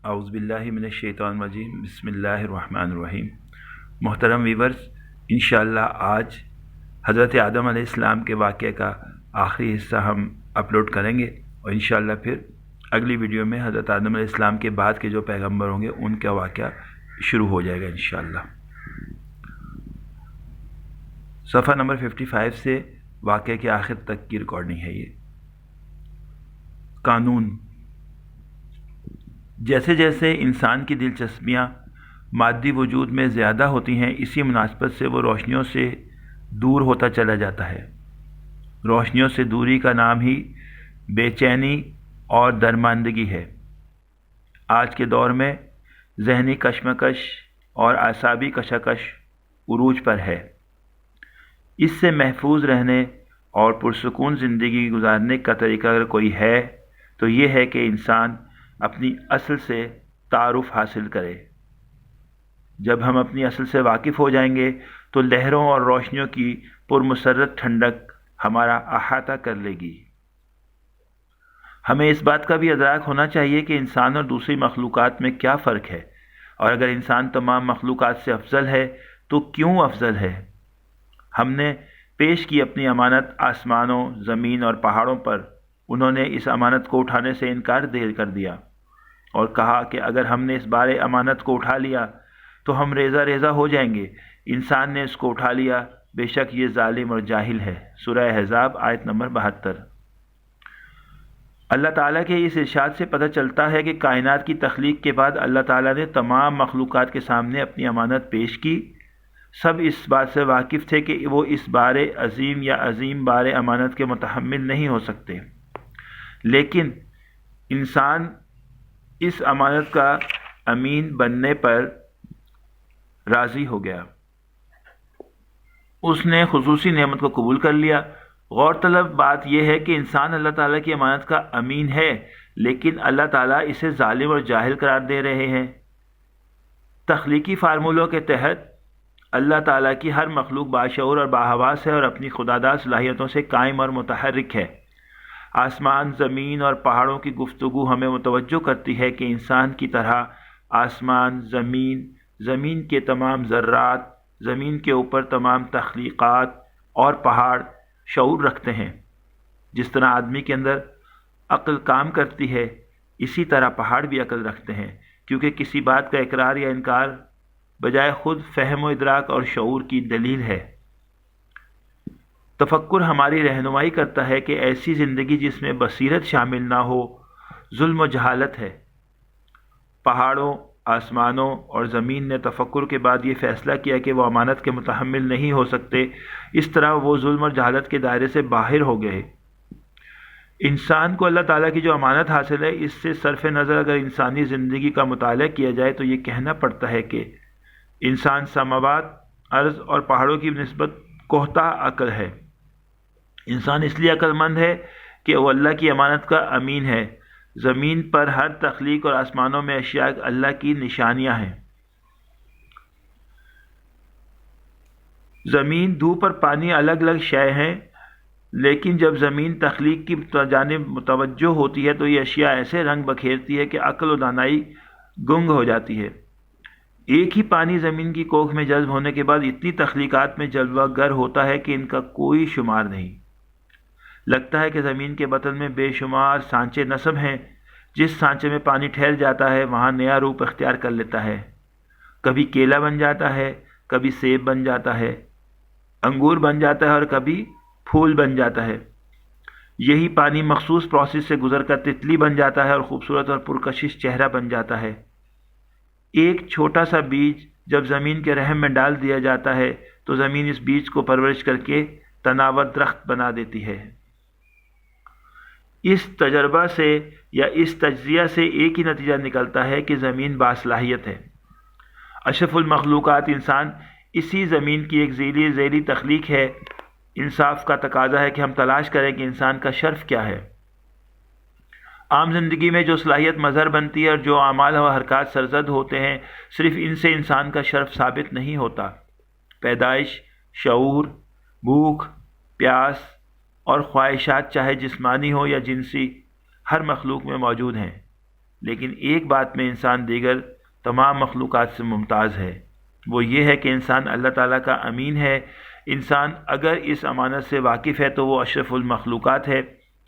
اعوذ باللہ من الشیطان الرجیم بسم اللہ الرحمن الرحیم۔ محترم ویورز، انشاءاللہ آج حضرت آدم علیہ السلام کے واقعے کا آخری حصہ ہم اپلوڈ کریں گے، اور انشاءاللہ پھر اگلی ویڈیو میں حضرت آدم علیہ السلام کے بعد کے جو پیغمبر ہوں گے ان کا واقعہ شروع ہو جائے گا انشاءاللہ۔ صفحہ نمبر 55 سے واقعے کے آخر تک کی ریکارڈنگ ہے یہ۔ قانون: جیسے جیسے انسان کی دلچسپیاں مادی وجود میں زیادہ ہوتی ہیں، اسی مناسبت سے وہ روشنیوں سے دور ہوتا چلا جاتا ہے۔ روشنیوں سے دوری کا نام ہی بے چینی اور درماندگی ہے۔ آج کے دور میں ذہنی کشمکش اور اعصابی کشاکش عروج پر ہے۔ اس سے محفوظ رہنے اور پرسکون زندگی گزارنے کا طریقہ اگر کوئی ہے تو یہ ہے کہ انسان اپنی اصل سے تعارف حاصل کرے۔ جب ہم اپنی اصل سے واقف ہو جائیں گے تو لہروں اور روشنیوں کی پرمسرت ٹھنڈک ہمارا احاطہ کر لے گی۔ ہمیں اس بات کا بھی ادراک ہونا چاہیے کہ انسان اور دوسری مخلوقات میں کیا فرق ہے، اور اگر انسان تمام مخلوقات سے افضل ہے تو کیوں افضل ہے۔ ہم نے پیش کی اپنی امانت آسمانوں، زمین اور پہاڑوں پر، انہوں نے اس امانت کو اٹھانے سے انکار کر دیا اور کہا کہ اگر ہم نے اس بارے امانت کو اٹھا لیا تو ہم ریزہ ریزہ ہو جائیں گے۔ انسان نے اس کو اٹھا لیا، بے شک یہ ظالم اور جاہل ہے۔ سورہ احزاب آیت نمبر 72۔ اللہ تعالیٰ کے اس ارشاد سے پتہ چلتا ہے کہ کائنات کی تخلیق کے بعد اللہ تعالیٰ نے تمام مخلوقات کے سامنے اپنی امانت پیش کی۔ سب اس بات سے واقف تھے کہ وہ اس بار عظیم یا عظیم بار امانت کے متحمل نہیں ہو سکتے، لیکن انسان اس امانت کا امین بننے پر راضی ہو گیا۔ اس نے خصوصی نعمت کو قبول کر لیا۔ غور طلب بات یہ ہے کہ انسان اللہ تعالیٰ کی امانت کا امین ہے، لیکن اللہ تعالیٰ اسے ظالم اور جاہل قرار دے رہے ہیں۔ تخلیقی فارمولوں کے تحت اللہ تعالیٰ کی ہر مخلوق باشعور اور باحواس ہے اور اپنی خداداد صلاحیتوں سے قائم اور متحرک ہے۔ آسمان، زمین اور پہاڑوں کی گفتگو ہمیں متوجہ کرتی ہے کہ انسان کی طرح آسمان، زمین کے تمام ذرات، زمین کے اوپر تمام تخلیقات اور پہاڑ شعور رکھتے ہیں۔ جس طرح آدمی کے اندر عقل کام کرتی ہے، اسی طرح پہاڑ بھی عقل رکھتے ہیں، کیونکہ کسی بات کا اقرار یا انکار بجائے خود فہم و ادراک اور شعور کی دلیل ہے۔ تفکر ہماری رہنمائی کرتا ہے کہ ایسی زندگی جس میں بصیرت شامل نہ ہو ظلم و جہالت ہے۔ پہاڑوں، آسمانوں اور زمین نے تفکر کے بعد یہ فیصلہ کیا کہ وہ امانت کے متحمل نہیں ہو سکتے، اس طرح وہ ظلم اور جہالت کے دائرے سے باہر ہو گئے۔ انسان کو اللہ تعالیٰ کی جو امانت حاصل ہے، اس سے صرف نظر اگر انسانی زندگی کا مطالعہ کیا جائے تو یہ کہنا پڑتا ہے کہ انسان سماوات، ارض اور پہاڑوں کی نسبت کوہتا عقل ہے۔ انسان اس لیے عقل مند ہے کہ وہ اللہ کی امانت کا امین ہے۔ زمین پر ہر تخلیق اور آسمانوں میں اشیاء اللہ کی نشانیاں ہیں۔ زمین، دھوپ اور پانی الگ الگ شے ہیں، لیکن جب زمین تخلیق کی جانب متوجہ ہوتی ہے تو یہ اشیاء ایسے رنگ بکھیرتی ہے کہ عقل و دانائی گنگ ہو جاتی ہے۔ ایک ہی پانی زمین کی کوکھ میں جذب ہونے کے بعد اتنی تخلیقات میں جلوہ گر ہوتا ہے کہ ان کا کوئی شمار نہیں۔ لگتا ہے کہ زمین کے بطن میں بے شمار سانچے نصب ہیں۔ جس سانچے میں پانی ٹھہر جاتا ہے وہاں نیا روپ اختیار کر لیتا ہے۔ کبھی کیلا بن جاتا ہے، کبھی سیب بن جاتا ہے، انگور بن جاتا ہے اور کبھی پھول بن جاتا ہے۔ یہی پانی مخصوص پروسیس سے گزر کر تتلی بن جاتا ہے اور خوبصورت اور پرکشش چہرہ بن جاتا ہے۔ ایک چھوٹا سا بیج جب زمین کے رحم میں ڈال دیا جاتا ہے تو زمین اس بیج کو پرورش کر کے تناور درخت بنا دیتی ہے۔ اس تجربہ سے یا اس تجزیہ سے ایک ہی نتیجہ نکلتا ہے کہ زمین باصلاحیت ہے۔ اشرف المخلوقات انسان اسی زمین کی ایک ذیلی تخلیق ہے۔ انصاف کا تقاضا ہے کہ ہم تلاش کریں کہ انسان کا شرف کیا ہے۔ عام زندگی میں جو صلاحیت مظہر بنتی ہے اور جو اعمال و حرکات سرزد ہوتے ہیں، صرف ان سے انسان کا شرف ثابت نہیں ہوتا۔ پیدائش، شعور، بھوک، پیاس اور خواہشات چاہے جسمانی ہو یا جنسی، ہر مخلوق میں موجود ہیں۔ لیکن ایک بات میں انسان دیگر تمام مخلوقات سے ممتاز ہے، وہ یہ ہے کہ انسان اللہ تعالیٰ کا امین ہے۔ انسان اگر اس امانت سے واقف ہے تو وہ اشرف المخلوقات ہے،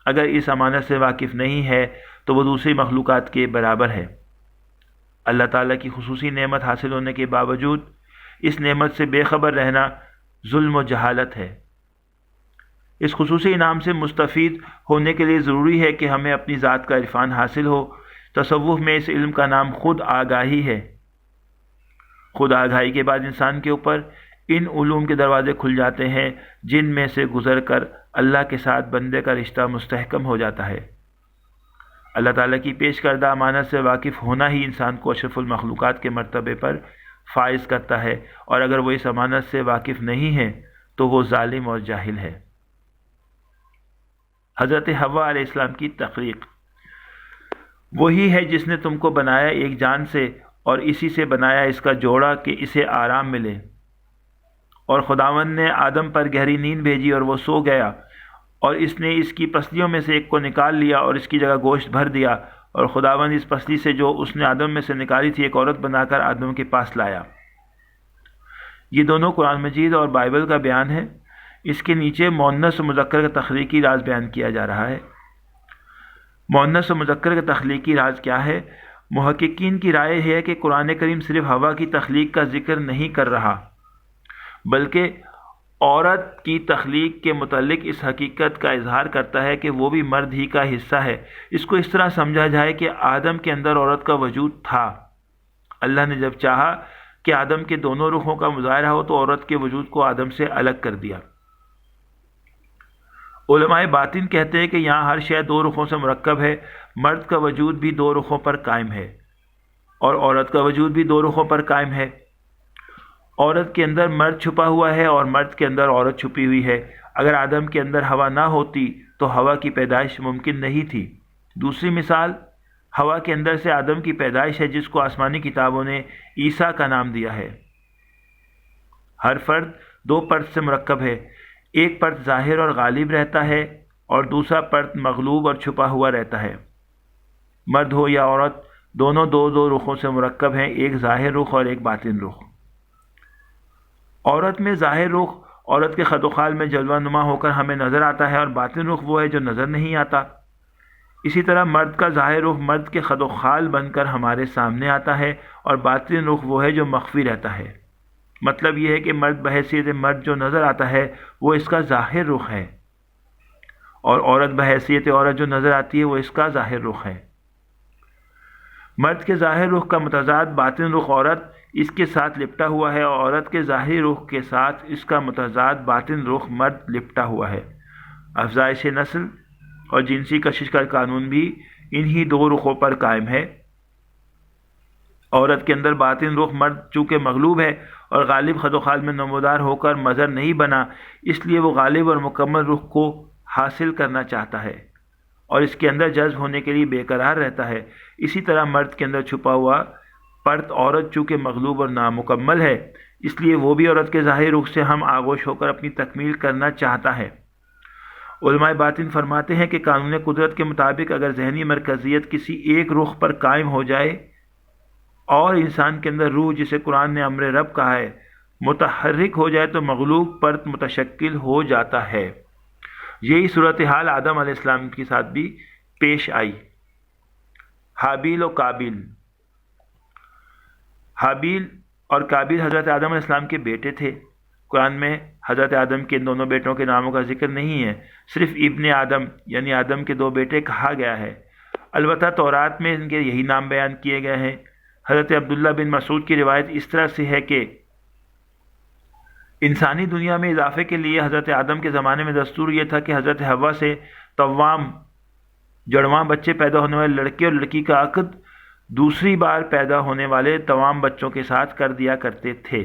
اگر اس امانت سے واقف نہیں ہے تو وہ دوسری مخلوقات کے برابر ہے۔ اللہ تعالیٰ کی خصوصی نعمت حاصل ہونے کے باوجود اس نعمت سے بے خبر رہنا ظلم و جہالت ہے۔ اس خصوصی انعام سے مستفید ہونے کے لیے ضروری ہے کہ ہمیں اپنی ذات کا عرفان حاصل ہو۔ تصوف میں اس علم کا نام خود آگاہی ہے۔ خود آگاہی کے بعد انسان کے اوپر ان علوم کے دروازے کھل جاتے ہیں جن میں سے گزر کر اللہ کے ساتھ بندے کا رشتہ مستحکم ہو جاتا ہے۔ اللہ تعالیٰ کی پیش کردہ امانت سے واقف ہونا ہی انسان کو اشرف المخلوقات کے مرتبے پر فائز کرتا ہے، اور اگر وہ اس امانت سے واقف نہیں ہے تو وہ ظالم اور جاہل ہے۔ حضرت حوا علیہ السلام کی تخلیق۔ وہی ہے جس نے تم کو بنایا ایک جان سے اور اسی سے بنایا اس کا جوڑا کہ اسے آرام ملے، اور خداوند نے آدم پر گہری نیند بھیجی اور وہ سو گیا، اور اس نے اس کی پسلیوں میں سے ایک کو نکال لیا اور اس کی جگہ گوشت بھر دیا، اور خداوند اس پسلی سے جو اس نے آدم میں سے نکالی تھی ایک عورت بنا کر آدم کے پاس لایا۔ یہ دونوں قرآن مجید اور بائبل کا بیان ہے۔ اس کے نیچے مؤنث و مذکر کا تخلیقی راز بیان کیا جا رہا ہے۔ مؤنث و مذکر کا تخلیقی راز کیا ہے؟ محققین کی رائے ہے کہ قرآن کریم صرف حوا کی تخلیق کا ذکر نہیں کر رہا، بلکہ عورت کی تخلیق کے متعلق اس حقیقت کا اظہار کرتا ہے کہ وہ بھی مرد ہی کا حصہ ہے۔ اس کو اس طرح سمجھا جائے کہ آدم کے اندر عورت کا وجود تھا۔ اللہ نے جب چاہا کہ آدم کے دونوں رخوں کا مظاہرہ ہو تو عورت کے وجود کو آدم سے الگ کر دیا۔ علماء باطن کہتے ہیں کہ یہاں ہر شے دو رخوں سے مرکب ہے۔ مرد کا وجود بھی دو رخوں پر قائم ہے اور عورت کا وجود بھی دو رخوں پر قائم ہے۔ عورت کے اندر مرد چھپا ہوا ہے اور مرد کے اندر عورت چھپی ہوئی ہے۔ اگر آدم کے اندر ہوا نہ ہوتی تو ہوا کی پیدائش ممکن نہیں تھی۔ دوسری مثال ہوا کے اندر سے آدم کی پیدائش ہے، جس کو آسمانی کتابوں نے عیسیٰ کا نام دیا ہے۔ ہر فرد دو پرت سے مرکب ہے، ایک پرت ظاہر اور غالب رہتا ہے اور دوسرا پرت مغلوب اور چھپا ہوا رہتا ہے۔ مرد ہو یا عورت دونوں دو دو رخوں سے مرکب ہیں، ایک ظاہر رخ اور ایک باطن رخ۔ عورت میں ظاہر رخ عورت کے خد و خال میں جلوہ نما ہو کر ہمیں نظر آتا ہے اور باطن رخ وہ ہے جو نظر نہیں آتا۔ اسی طرح مرد کا ظاہر رخ مرد کے خد و خال بن کر ہمارے سامنے آتا ہے اور باطن رخ وہ ہے جو مخفی رہتا ہے۔ مطلب یہ ہے کہ مرد بحیثیت مرد جو نظر آتا ہے وہ اس کا ظاہر رخ ہے، اور عورت بحیثیت عورت جو نظر آتی ہے وہ اس کا ظاہر رخ ہے۔ مرد کے ظاہر رخ کا متضاد باطن رخ عورت اس کے ساتھ لپٹا ہوا ہے، اور عورت کے ظاہری رخ کے ساتھ اس کا متضاد باطن رخ مرد لپٹا ہوا ہے۔ افزائش نسل اور جنسی کشش کا قانون بھی انہی دو رخوں پر قائم ہے۔ عورت کے اندر باطن رخ مرد چونکہ مغلوب ہے اور غالب خد و خال میں نمودار ہو کر مظہر نہیں بنا، اس لیے وہ غالب اور مکمل رخ کو حاصل کرنا چاہتا ہے اور اس کے اندر جذب ہونے کے لیے بے قرار رہتا ہے۔ اسی طرح مرد کے اندر چھپا ہوا پرت عورت چونکہ مغلوب اور نامکمل ہے، اس لیے وہ بھی عورت کے ظاہر رخ سے ہم آغوش ہو کر اپنی تکمیل کرنا چاہتا ہے۔ علماء باطن فرماتے ہیں کہ قانون قدرت کے مطابق اگر ذہنی مرکزیت کسی ایک رخ پر قائم ہو جائے اور انسان کے اندر روح، جسے قرآن نے امر رب کہا ہے، متحرک ہو جائے تو مغلوب پرت متشکل ہو جاتا ہے۔ یہی صورتحال آدم علیہ السلام کے ساتھ بھی پیش آئی۔ حابیل و قابیل۔ حابیل اور قابیل حضرت آدم علیہ السلام کے بیٹے تھے۔ قرآن میں حضرت آدم کے دونوں بیٹوں کے ناموں کا ذکر نہیں ہے، صرف ابن آدم یعنی آدم کے دو بیٹے کہا گیا ہے۔ البتہ تورات میں ان کے یہی نام بیان کیے گئے ہیں۔ حضرت عبداللہ بن مسعود کی روایت اس طرح سے ہے کہ انسانی دنیا میں اضافے کے لیے حضرت آدم کے زمانے میں دستور یہ تھا کہ حضرت حوا سے توام جڑواں بچے پیدا ہونے والے لڑکے اور لڑکی کا عقد دوسری بار پیدا ہونے والے تمام بچوں کے ساتھ کر دیا کرتے تھے۔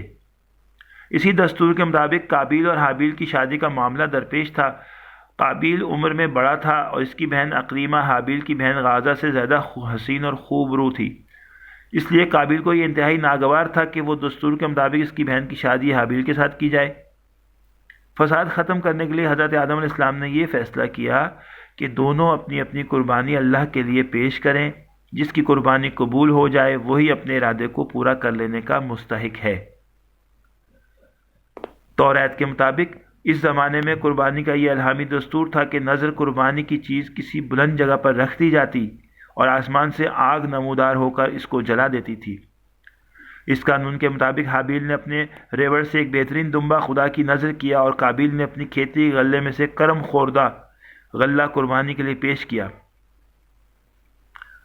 اسی دستور کے مطابق قابیل اور حابیل کی شادی کا معاملہ درپیش تھا۔ قابیل عمر میں بڑا تھا اور اس کی بہن اقریمہ حابیل کی بہن غازہ سے زیادہ حسین اور خوبرو تھی، اس لیے قابیل کو یہ انتہائی ناگوار تھا کہ وہ دستور کے مطابق اس کی بہن کی شادی حابیل کے ساتھ کی جائے۔ فساد ختم کرنے کے لیے حضرت آدم علیہ السلام نے یہ فیصلہ کیا کہ دونوں اپنی اپنی قربانی اللہ کے لیے پیش کریں جس کی قربانی قبول ہو جائے وہی اپنے ارادے کو پورا کر لینے کا مستحق ہے۔ توریت کے مطابق اس زمانے میں قربانی کا یہ الہامی دستور تھا کہ نذر قربانی کی چیز کسی بلند جگہ پر رکھ دی جاتی اور آسمان سے آگ نمودار ہو کر اس کو جلا دیتی تھی۔ اس قانون کے مطابق حابیل نے اپنے ریوڑ سے ایک بہترین دمبا خدا کی نذر کیا اور قابیل نے اپنی کھیتی غلے میں سے کرم خوردہ غلہ قربانی کے لیے پیش کیا۔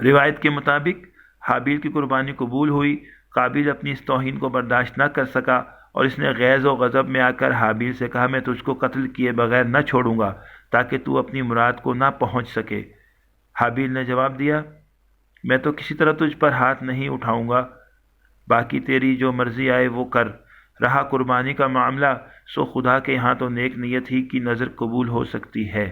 روایت کے مطابق حابیل کی قربانی قبول ہوئی۔ قابیل اپنی اس توہین کو برداشت نہ کر سکا اور اس نے غیظ و غضب میں آ کر حابیل سے کہا، میں تجھ کو قتل کیے بغیر نہ چھوڑوں گا تاکہ تو اپنی مراد کو نہ پہنچ سکے۔ حابیل نے جواب دیا، میں تو کسی طرح تجھ پر ہاتھ نہیں اٹھاؤں گا، باقی تیری جو مرضی آئے وہ کر۔ رہا قربانی کا معاملہ، سو خدا کے یہاں تو نیک نیت ہی کی نظر قبول ہو سکتی ہے،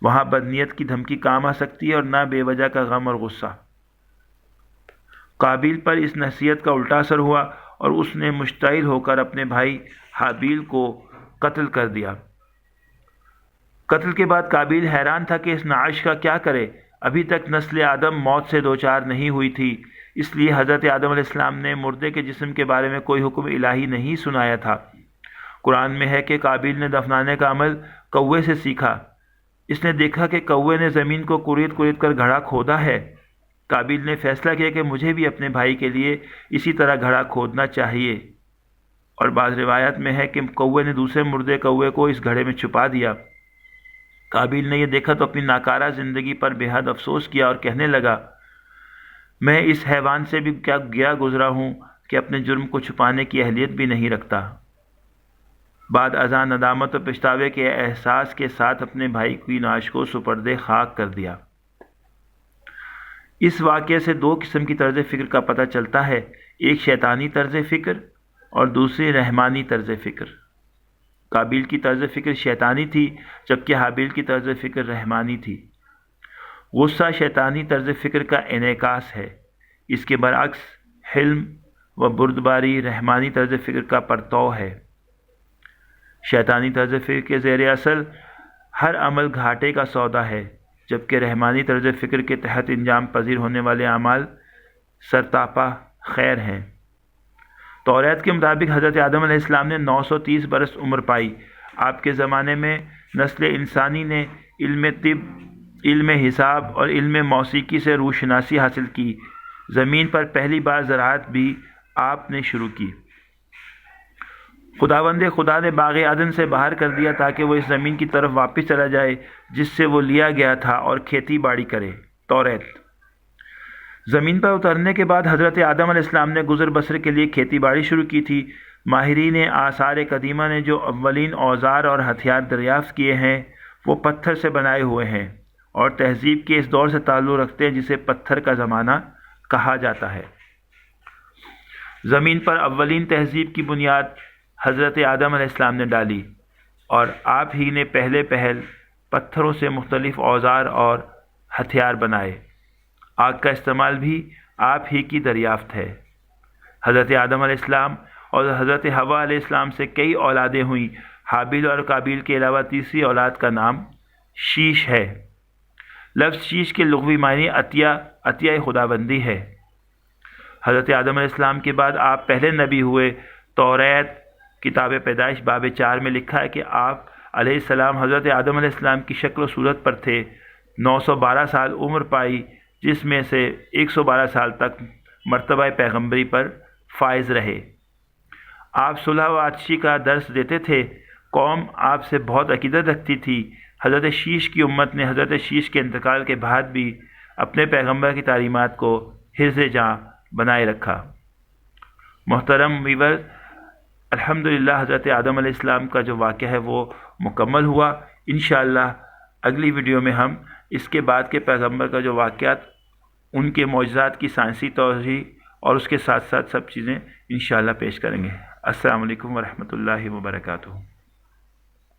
وہاں بدنیت کی دھمکی کام آ سکتی ہے اور نہ بے وجہ کا غم اور غصہ۔ قابیل پر اس نصیحت کا الٹا اثر ہوا اور اس نے مشتعل ہو کر اپنے بھائی حابیل کو قتل کر دیا۔ قتل کے بعد قابیل حیران تھا کہ اس نعش کا کیا کرے۔ ابھی تک نسل آدم موت سے دوچار نہیں ہوئی تھی، اس لیے حضرت آدم علیہ السلام نے مردے کے جسم کے بارے میں کوئی حکم الہی نہیں سنایا تھا۔ قرآن میں ہے کہ قابیل نے دفنانے کا عمل کوے سے سیکھا۔ اس نے دیکھا کہ کوے نے زمین کو کورید کورید کر گھڑا کھودا ہے۔ قابیل نے فیصلہ کیا کہ مجھے بھی اپنے بھائی کے لیے اسی طرح گھڑا کھودنا چاہیے، اور بعض روایات میں ہے کہ کوے نے دوسرے مردے کوے کو اس گھڑے میں چھپا دیا۔ قابیل نے یہ دیکھا تو اپنی ناکارہ زندگی پر بے حد افسوس کیا اور کہنے لگا، میں اس حیوان سے بھی کیا گیا گزرا ہوں کہ اپنے جرم کو چھپانے کی اہلیت بھی نہیں رکھتا۔ بعد ازاں ندامت و پچھتاوے کے احساس کے ساتھ اپنے بھائی کی نعش کو سپرد خاک کر دیا۔ اس واقعے سے دو قسم کی طرز فکر کا پتہ چلتا ہے، ایک شیطانی طرز فکر اور دوسری رحمانی طرز فکر۔ قابیل کی طرز فکر شیطانی تھی جبکہ حابیل کی طرز فکر رحمانی تھی۔ غصہ شیطانی طرز فکر کا انعکاس ہے، اس کے برعکس حلم و بردباری رحمانی طرز فکر کا پرتو ہے۔ شیطانی طرز فکر کے زیر اثر ہر عمل گھاٹے کا سودا ہے، جبکہ رحمانی طرز فکر کے تحت انجام پذیر ہونے والے اعمال سرتاپا خیر ہیں۔ توریت کے مطابق حضرت آدم علیہ السلام نے 930 برس عمر پائی۔ آپ کے زمانے میں نسل انسانی نے علم طب، علم حساب اور علم موسیقی سے روشناسی حاصل کی۔ زمین پر پہلی بار زراعت بھی آپ نے شروع کی۔ خداوند خدا نے باغ عدن سے باہر کر دیا تاکہ وہ اس زمین کی طرف واپس چلا جائے جس سے وہ لیا گیا تھا اور کھیتی باڑی کرے۔ توریت۔ زمین پر اترنے کے بعد حضرت آدم علیہ السلام نے گزر بسر کے لیے کھیتی باڑی شروع کی تھی۔ ماہرین آثار قدیمہ نے جو اولین اوزار اور ہتھیار دریافت کیے ہیں وہ پتھر سے بنائے ہوئے ہیں اور تہذیب کے اس دور سے تعلق رکھتے ہیں جسے پتھر کا زمانہ کہا جاتا ہے۔ زمین پر اولین تہذیب کی بنیاد حضرت آدم علیہ السلام نے ڈالی اور آپ ہی نے پہلے پہل پتھروں سے مختلف اوزار اور ہتھیار بنائے۔ آگ کا استعمال بھی آپ ہی کی دریافت ہے۔ حضرت آدم علیہ السلام اور حضرت حوا علیہ السلام سے کئی اولادیں ہوئیں۔ حابیل اور قابیل کے علاوہ تیسری اولاد کا نام شیش ہے۔ لفظ شیش کے لغوی معنی عطیہ خداوندی ہے۔ حضرت آدم علیہ السلام کے بعد آپ پہلے نبی ہوئے۔ توریت کتاب پیدائش باب 4 میں لکھا ہے کہ آپ علیہ السلام حضرت آدم علیہ السلام کی شکل و صورت پر تھے۔ 912 سال عمر پائی، جس میں سے 112 سال تک مرتبہ پیغمبری پر فائز رہے۔ آپ صلح و عطشی کا درس دیتے تھے۔ قوم آپ سے بہت عقیدت رکھتی تھی۔ حضرت شیش کی امت نے حضرت شیش کے انتقال کے بعد بھی اپنے پیغمبر کی تعلیمات کو حرز جاں بنائے رکھا۔ محترم ویور، الحمدللہ حضرت آدم علیہ السلام کا جو واقعہ ہے وہ مکمل ہوا۔ انشاءاللہ اگلی ویڈیو میں ہم اس کے بعد کے پیغمبر کا جو واقعات، ان کے معجزات کی سائنسی توضیح اور اس کے ساتھ ساتھ سب چیزیں انشاءاللہ پیش کریں گے۔ السلام علیکم ورحمۃ اللہ وبرکاتہ۔